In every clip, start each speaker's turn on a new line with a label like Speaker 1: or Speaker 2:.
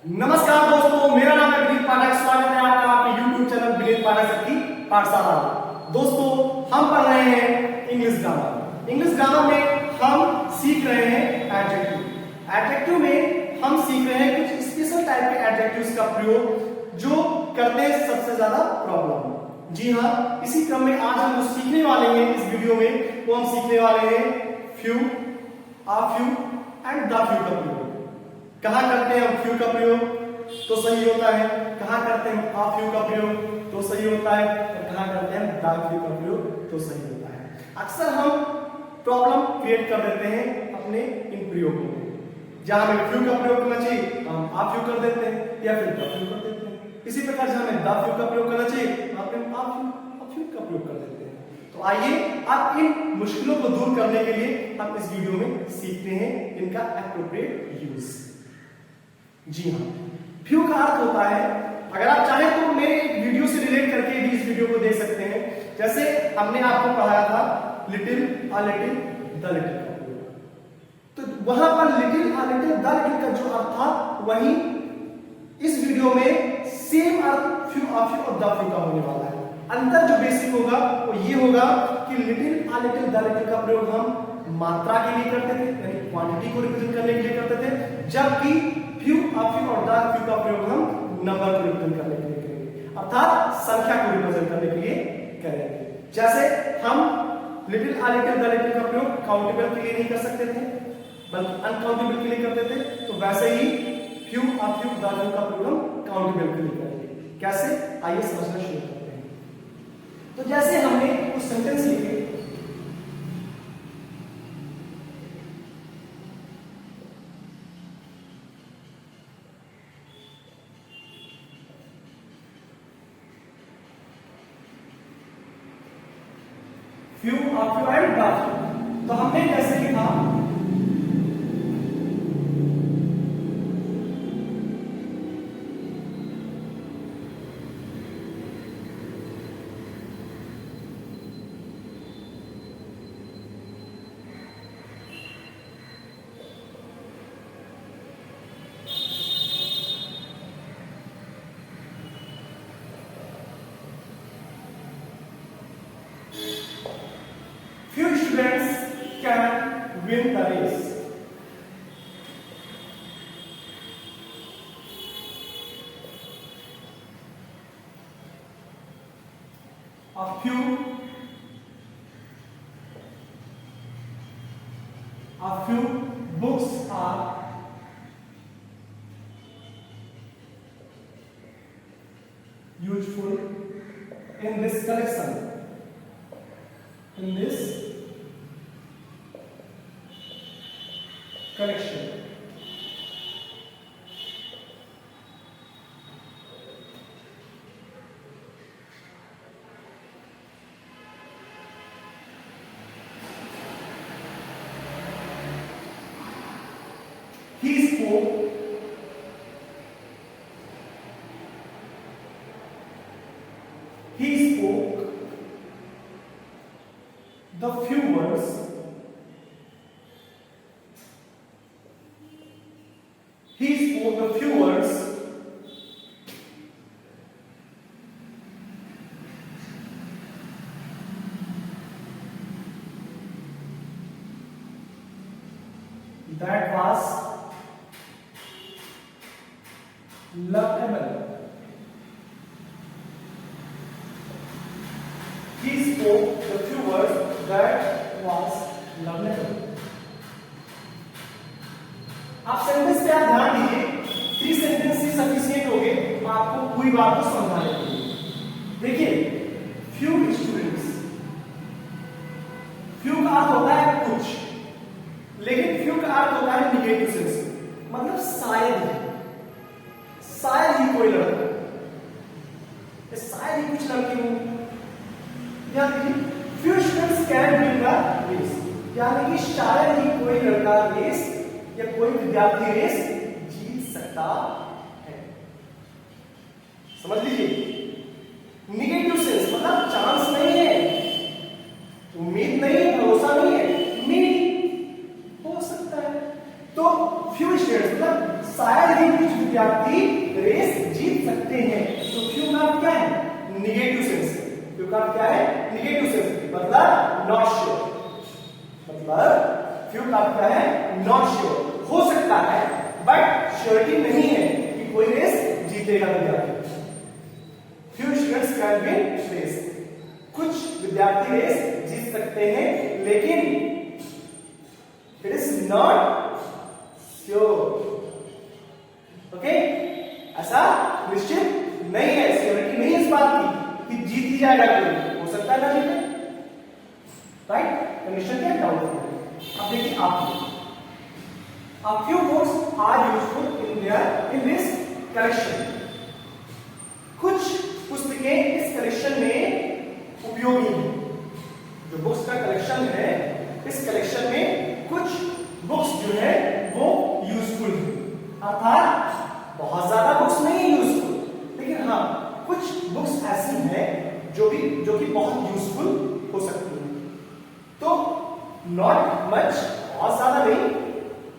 Speaker 1: नमस्कार दोस्तों, मेरा नाम है विनीत पाठक। स्वागत है आपका आपके YouTube चैनल विनीत पाठक शक्ति पाठशाला। दोस्तों, हम पढ़ रहे हैं इंग्लिश ग्रामर। इंग्लिश ग्रामर में हम सीख रहे हैं एडजेक्टिव। एडजेक्टिव में हम सीख रहे हैं कुछ स्पेशल टाइप के एडजेक्टिव्स का प्रयोग जो करते हैं सबसे ज्यादा प्रॉब्लम। जी हाँ, इसी क्रम में आज हम जो सीखने वाले हैं इस वीडियो में वो हम सीखने वाले हैं few, uh few and the few का प्रयोग। कहां करते हैं हम फ्यू का प्रयोग तो सही होता है, कहां करते हैं आ फ्यू का प्रयोग तो सही होता है, और कहां करते हैं द फ्यू का प्रयोग तो सही होता है। अक्सर हम प्रॉब्लम क्रिएट कर देते हैं अपने इन प्रयोगों में। जहां हमें फ्यू का प्रयोग करना चाहिए हम आ फ्यू कर देते हैं या फिर द फ्यू कर देते हैं। इसी प्रकार से हमें द फ्यू का प्रयोग करना चाहिए वहां पे हम आ फ्यू का प्रयोग कर देते हैं। तो आइए अब इन मुश्किलों को दूर करने के लिए हम इस वीडियो में सीखते हैं इनका एप्रोप्रिएट यूज। जी हाँ, फ्यू का अर्थ होता है, अगर आप चाहें तो मेरे एक वीडियो से रिलेट करके भी इस वीडियो को देख सकते हैं। जैसे हमने आपको पढ़ाया था little, a little, the little का प्रयोग, तो वहां पर little, a little, the little का जो अर्थ था वही इस वीडियो में same earth few, a few और द फ्यू का होने वाला है। अंतर जो बेसिक होगा वो ये होगा कि little, a little, the little का प्रयोग हम मात्रा के लिए करते थे, यानी क्वांटिटी को रिप्रेजेंट करने के लिए करते थे, जबकि फ्यू, अ फ्यू और द फ्यू का प्रयोग हम नंबर को रिप्रेजेंट करने के लिए करेंगे, अर्थात संख्या को रिप्रेजेंट करने के लिए करेंगे। जैसे हम little, a little, the little का प्रयोग काउंटेबल के लिए नहीं कर सकते थे बल्कि अनकाउंटेबल के लिए करते थे, तो वैसे ही few, a few, the few का प्रयोग हम काउंटेबल के लिए करेंगे। कैसे, आइए समझना शुरू करते हैं। तो जैसे हमने कुछ सेंटेंस लिखे, few, a few and the few, तो हमने कैसे लिखा, few students can win the race. A few books are useful in this collection. In this collection. He spoke the few words that was lovable. He spoke the few words that was lovable. आप sentence पे आप ध्यान दीजिए, 3 sentence ही sufficient होंगे आपको पूरी बात को समझाने के लिए। देखिए, फ्यू स्टूडेंट्स, फ्यू का अर्थ होता है कुछ, लेकिन फ्यू का अर्थ होता है निगेटिव सेंस, मतलब शायद ही कोई लड़का, शायद ही कुछ लड़की हो। यानी few students can win the race, यानी कि शायद ही कोई लड़का रेस या कोई विद्यार्थी रेस जीत सकता है। समझ लीजिए, निगेटिव सेंस मतलब चांस नहीं है, उम्मीद नहीं है, भरोसा नहीं है, मे हो सकता है। तो फ्यू स्टूडेंट्स मतलब शायद ही कुछ विद्यार्थी रेस जीत सकते हैं। तो फ्यू का क्या है? Negative sense. फ्यू का क्या है? निगेटिव सेंस, मतलब नॉट श्योर। मतलब फ्यू का क्या है? नॉट श्योर, हो सकता है बट श्योरिटी नहीं है कि कोई रेस जीतेगा विद्यार्थी। Few students can win race, कुछ विद्यार्थी रेस जीत सकते हैं लेकिन it is not sure. Okay, ऐसा निश्चित नहीं है, श्योरिटी नहीं है इस बात की कि जीत ही जाएगा कोई, हो सकता है ना जीते। राइट, कंडीशन क्या? डाउटफुल। अब देखिए A few books are useful in this collection. कुछ पुस्तकें इस कलेक्शन में उपयोगी हैं। जो बुक्स का कलेक्शन है, इस कलेक्शन में कुछ बुक्स जो है वो यूजफुल है। अर्थात बहुत ज्यादा बुक्स नहीं यूजफुल, लेकिन हाँ कुछ बुक्स ऐसी हैं जो कि बहुत यूजफुल हो सकती हैं। तो नॉट मच, बहुत ज्यादा नहीं,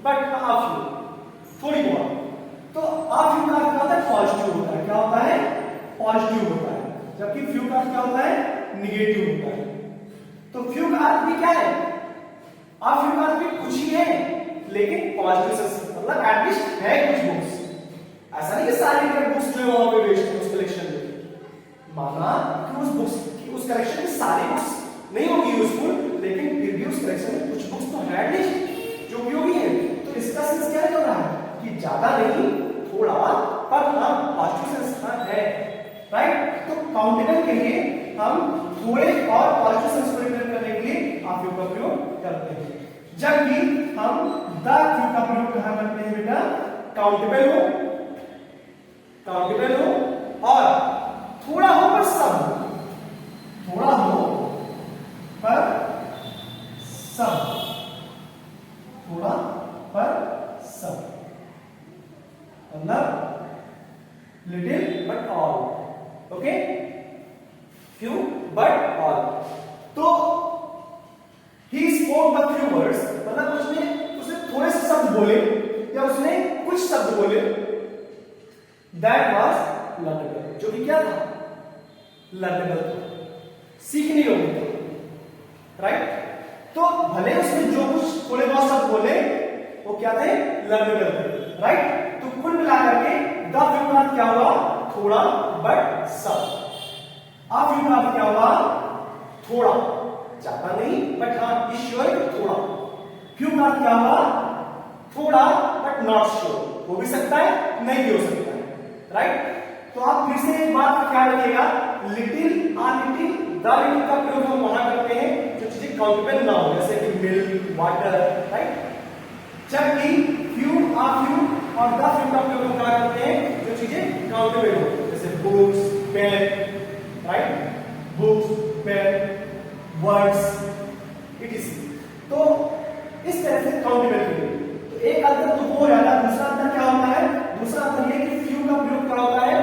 Speaker 1: बट a few, थोड़ी बहुत। तो a few का क्या होता है? पॉजिटिव होता है। क्या होता है? पॉजिटिव होता है। जबकि फ्यू का क्या होता है? निगेटिव होता है। तो फ्यू का अर्थ भी क्या है? a few का अर्थ भी कुछ ही है, लेकिन पॉजिटिव से, मतलब एटलीस्ट है कुछ बुक्स। ऐसा नहीं कि सारी बुक्स जो है वहां पे वेस्ट है उस कलेक्शन में। माना कि उस बुक्स की, उस कलेक्शन में सारी बुक्स नहीं होगी यूजफुल, लेकिन फिर भी उस कलेक्शन में कुछ बुक्स तो है एटलीस्ट जो उपयोगी है। तो इसका सेंस क्या हो रहा है कि ज्यादा नहीं, थोड़ा, पर हाँ पॉजिटिव सेंस है। राइट, तो काउंटेबल के लिए हम थोड़े और पॉजिटिव सेंस को रिप्रेजेंट करने के लिए आ फ्यू का प्रयोग करते हैं। जबकि हम द फ्यू का प्रयोग कहां करते हैं बेटा? काउंटेबल हो और थोड़ा हो पर सब, थोड़ा हो पर सब, थोड़ा पर सब, मतलब little but all. Okay, few but all. तो he spoke the few words, मतलब उसने थोड़े से शब्द बोले या उसने कुछ शब्द बोले। दैट वाज लर्नेबल, जो कि क्या था? लर्नेबल था, सीखने योग्य था। राइट, तो भले उसने जो कुछ थोड़े बहुत शब्द बोले वो क्या थे? लर्नेबल थे। राइट, तो कुल मिलाकर के द फ्यू का क्या हुआ? थोड़ा बट सब। आ फ्यू का क्या हुआ? थोड़ा, ज्यादा नहीं बट हाँ श्योर थोड़ा। फ्यू का क्या हुआ? थोड़ा बट नॉट श्योर, हो भी सकता है नहीं भी हो सकता है। राइट, तो आप फिर से एक बात का ख्याल रखिएगा, little, uh little, the little का प्रयोग हम वहां करते हैं जो चीजें काउंटेबल ना हो, जैसे कि मिल्क, वाटर। राइट, जबकि फ्यू, आ फ्यू और द फ्यू का प्रयोग हम क्या करते हैं जो चीजें काउंटेबल हो, जैसे books, pen. Right, books, pen, words, it. तो इस तरह से काउंटेबल के लिए तो एक अंतर तो हो जाएगा। दूसरा अंतर क्या होता है? दूसरा अंतर ये कि फ्यू का प्रयोग क्या होता है?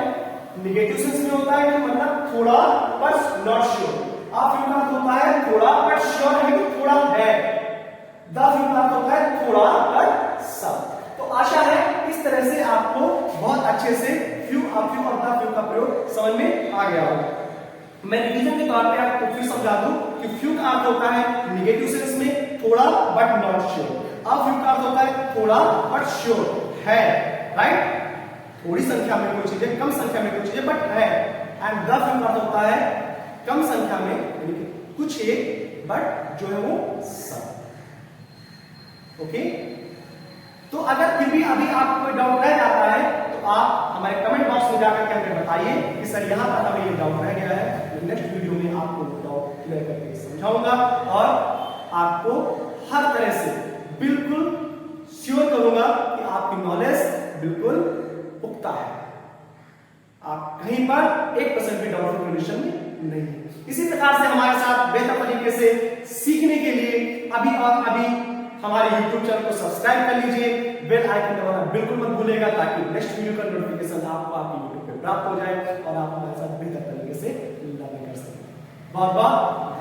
Speaker 1: निगेटिव सेंस में होता है, कि मतलब थोड़ा पर नॉट श्योर। आ फ्यू का होता है थोड़ा पर श्योर है कि थोड़ा है। द फ्यू का होता है थोड़ा पर सब। तो आशा है इस तरह से आपको बहुत अच्छे से फ्यू, आ फ्यू और द फ्यू का प्रयोग समझ में आ गया होगा। मैं रिवीजन के तौर पे आपको फिर समझा दूं कि फ्यू का अर्थ होता है निगेटिव सेंस में थोड़ा but not sure. Uh few का अर्थ होता है थोड़ा बट श्योर है। राइट, थोड़ी संख्या में कोई चीजें, कम संख्या में कोई चीजें बट है। एंड द फ्यू का अर्थ होता है कम संख्या में, यानी कि कुछ एक, बट जो है वो सब। ओके, तो अगर फिर भी अभी आपको कोई डाउट रह जाता है तो आप हमारे कमेंट बॉक्स में जाकर के हमें बताइए कि सर यहाँ पर हमें ये डाउट रह गया है। नेक्स्ट वीडियो में आपको डाउट क्लियर करके समझाऊंगा और आपको हर तरह से बिल्कुल श्योर करूंगा कि आपकी नॉलेज बिल्कुल पुख्ता है, आप कहीं पर 1% भी डाउटफुल कंडीशन में नहीं है। इसी प्रकार से हमारे साथ बेहतर तरीके से सीखने के लिए अभी और अभी हमारे YouTube चैनल को सब्सक्राइब कर लीजिए, बेल आइकन दबाना बिल्कुल मत भूलिएगा, ताकि नेक्स्ट वीडियो का नोटिफिकेशन आपको आपके YouTube पे प्राप्त हो जाए और आप हमारे साथ बेहतर तरीके से लर्निंग कर सकें। बहुत बहुत